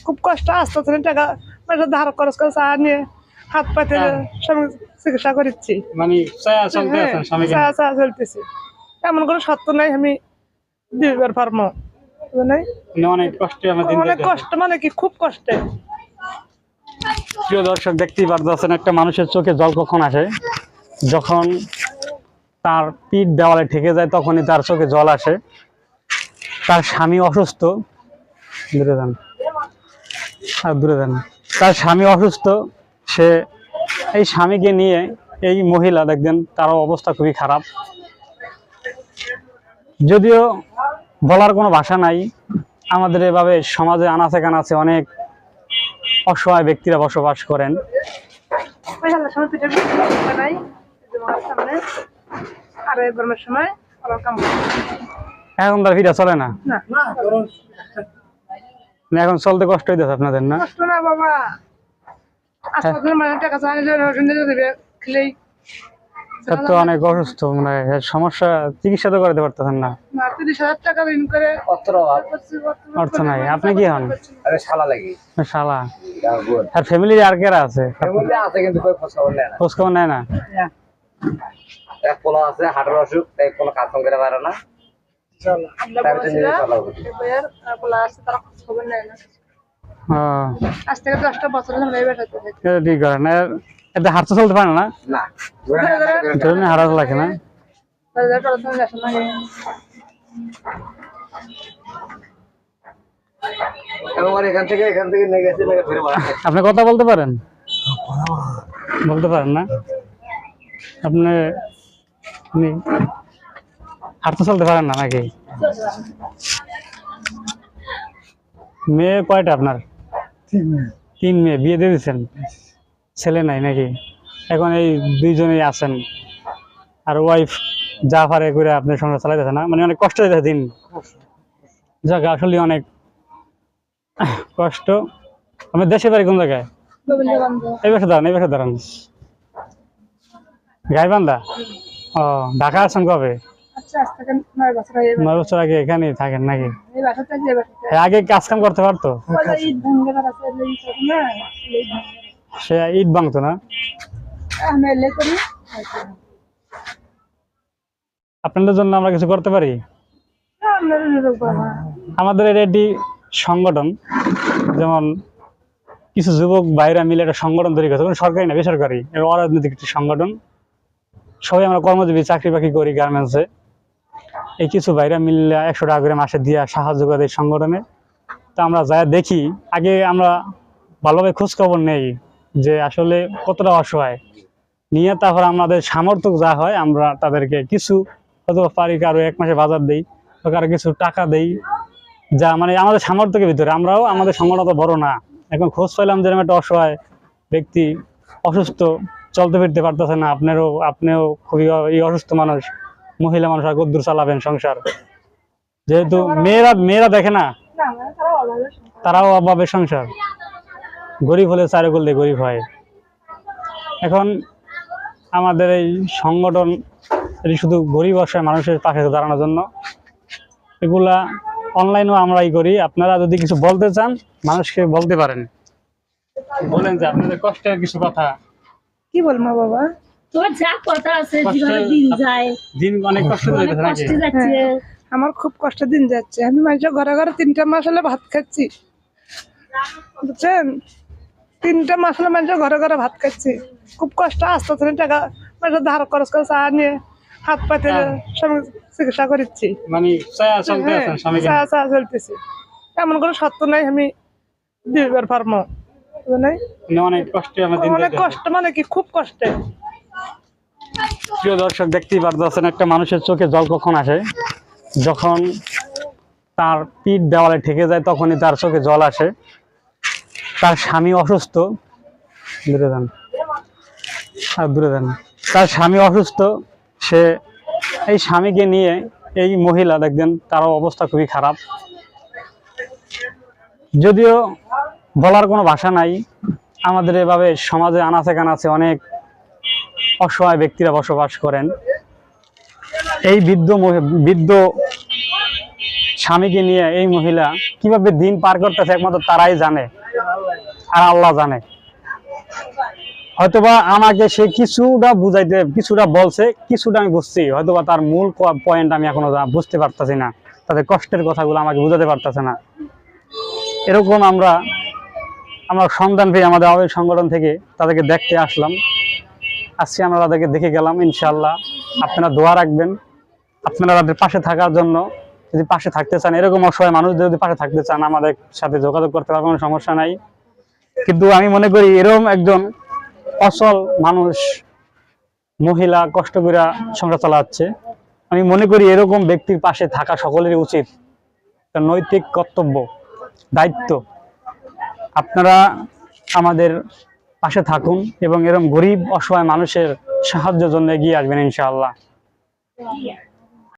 খুব কষ্ট আসতে টাকা মানে ধার খরচ করে চা নিয়ে হাত পাতে স্বামী চিকিৎসা করেছি। মানে ছায়া চলতে আছেন স্বামীকে চা চা চলতেছে, এমন কোনো সত্য নাই আমি দিবার পারবো নাই। অনেক কষ্টে আমার দিন অনেক কষ্ট মানে কি খুব কষ্টে। প্রিয় দর্শক দেখতেই পারতেছেন একটা মানুষের চোখে জল কখন আসে যখন তার পিঠ দেওয়ালে ঠেকে যায়, তখনই তার চোখে জল আসে। তার স্বামী অসুস্থ, দূরে যান আর দূরে যান, তার স্বামী অসুস্থ। সে এই স্বামীকে নিয়ে এই মহিলা দেখবেন তারও অবস্থা খুবই খারাপ। যদিও বলার কোনো ভাষা নাই, আমাদের এভাবে সমাজে আনাচে কানাচে অনেক অসহায় ব্যক্তিরা বসবাস করেন। এখন তার ভিড়া চলে না, এখন চলতে কষ্ট হইতেছে আপনাদের না? কষ্ট না বাবা, তো অনেক অসুস্থ, মানে সমস্যা, চিকিৎসা তো করাতে পারতেছেন না, 30,000 টাকা ঋণ করে অর্থ নাই। আপনি কি হন? আরে শালা লাগি শালা। আর ফ্যামিলি আর কেরা আছে? আছে কিন্তু কই খোঁজ খবর নেয় না। খোঁজ খবর নেয় না। এক পোলা আছে হার্টের অসুখ, তাই কোনো কাজ কাম করে পারে না। আজ থেকে 10টা বছর হলো এই বেটাতে ঠিক করেন, এতে হাঁটতে চলতে পারে না, না ধরে হাঁটা লাগে না। এবার এখান থেকে নিয়ে গেছে ফিরে আপনি কথা বলতে পারেন? বলতে পারেন না আপনি? হাঁটতে চলতে পারেন না নাকি? মেয়ে কয়টা আপনার? 3 মেয়ে। বিয়ে দিয়ে দিচ্ছেন? ছেলে নাই নাকি? এখন এই 2জনেই আছেন, আর ওয়াইফ যা পারে করে আপনার সঙ্গে চালাইতেছে না, মানে অনেক কষ্ট হইতেছে দিন। যাক, আসলে অনেক কষ্ট। আপনার দেশে বাড়ি কোন জায়গায়? এই বছর দাঁড়ান, এই বছর দাঁড়ান। গাইবান্ধা? ও, ঢাকা আসছেন কবে? 9 বছর আগে এখানেই থাকেন নাকি? আগে কাজ কাম করতে পারতো? সে ইট ভাঙতো না? আপনাদের জন্য আমরা কিছু করতে পারি? আমাদের এটি সংগঠন, যেমন কিছু যুবক ভাইরা মিলে একটা সংগঠন তৈরি করছে, সরকারি না বেসরকারি, অরাজনৈতিক একটি সংগঠন। সবাই আমরা কর্মজীবী, চাকরি বাকরি করি গার্মেন্টসে। এই কিছু ভাইরা মিললে 100 টাকা করে মাসে দিয়া সাহায্য করে এই সংগঠনে। তা আমরা যা দেখি, আগে আমরা ভালোভাবে খোঁজ খবর নেই যে আসলে কতটা অসহায়, নিয়ে তারপর আমাদের সামর্থ্য যা হয় আমরা তাদেরকে কিছু হয়তো পারি, কারো 1 মাসে বাজার দেই, কারো কিছু টাকা দেই, যা মানে আমাদের সামর্থ্যের ভিতরে। আমরাও, আমাদের সংগঠন তো বড় না। এখন খোঁজ পাইলাম যে একটা অসহায় ব্যক্তি অসুস্থ, চলতে ফিরতে পারতেছে না। আপনিও খুবই অসুস্থ মানুষ, মহিলা মানুষ, আর কদ্দূর চালাবেন সংসার? যেহেতু মেয়েরা দেখে না, তারাও অভাবের সংসার। গরিব হলে চারুকল দিয়ে গরিব হয়। এখন আমাদের এই সংগঠন এটি শুধু গরিব অসহায় মানুষের পাশে দাঁড়ানোর জন্য। এগুলা অনলাইনেও আমরাই করি। আপনারা যদি কিছু বলতে চান মানুষকে বলতে পারেন, বলেন যে আপনাদের কষ্টের কিছু কথা। কি বলবো বাবা, তোর যা কথা আছে, যেভাবে দিন যায়, দিন অনেক কষ্ট যাচ্ছে। আমার খুব কষ্ট দিন যাচ্ছে। আমি মানুষের ঘরে ঘরে 3টা মাস হলে ভাত খাচ্ছি, বুঝছেন? 3টা মাস হলে মানুষের ঘরে ঘরে ভাত খাচ্ছি। খুব কষ্ট আসতে টাকা মানে ধার খরচ করে চা নিয়ে হাত পাতে স্বামী চিকিৎসা করেছি। মানে ছায়া চলতে আছেন স্বামীকে? চা চা চলতেছে, এমন কোনো সত্য নাই আমি দিবার পারবো নাই। অনেক কষ্টে আমার দিন অনেক কষ্ট মানে কি খুব কষ্টে। প্রিয় দর্শক দেখতেই পারতেছেন একটা মানুষের চোখে জল কখন আসে যখন তার পিঠ দেওয়ালে ঠেকে যায়, তখনই তার চোখে জল আসে। তার স্বামী অসুস্থ, দূরে যান আর দূরে যান, তার স্বামী অসুস্থ। সে এই স্বামীকে নিয়ে এই মহিলা দেখবেন তারও অবস্থা খুবই খারাপ। যদিও বলার কোনো ভাষা নাই, আমাদের এভাবে সমাজে আনাচে কানাচে অনেক অসহায় ব্যক্তিরা বসবাস করেন। এই বৃদ্ধ স্বামীকে নিয়ে এই মহিলা কিভাবে দিন পার করতেছে একমাত্র তারাই জানে, আর আল্লাহ জানে। হয়তোবা আমাকে সে কিছুটা বুঝাইতে, কিছুটা বলছে, কিছুটা আমি বুঝছি, হয়তোবা তার মূল পয়েন্ট আমি এখনো বুঝতে পারতেছি না, তাদের কষ্টের কথাগুলো আমাকে বুঝাতে পারতেছে না। এরকম আমরা সন্ধান পেয়ে আমাদের আওয়ামী সংগঠন থেকে তাদেরকে দেখতে আসলাম। আজকে আমরা তাদেরকে দেখে গেলাম। ইনশাআল্লাহ আপনারা দোয়া রাখবেন, আপনারা তাদের পাশে থাকার জন্য। যদি পাশে থাকতে চান, এরকম অসহায় মানুষদের যদি পাশে থাকতে চান, আমাদের সাথে যোগাযোগ করতে পারবেন, কোনো সমস্যা নাই। কিন্তু আমি মনে করি এরকম একজন অচল মানুষ, মহিলা কষ্ট করে সংসার চালাচ্ছে, আমি মনে করি এরকম ব্যক্তির পাশে থাকা সকলেরই উচিত, তার নৈতিক কর্তব্য, দায়িত্ব। আপনারা আমাদের পাশে থাকুন এবং এরকম গরিব অসহায় মানুষের সাহায্যের জন্য এগিয়ে আসবেন ইনশাআল্লাহ।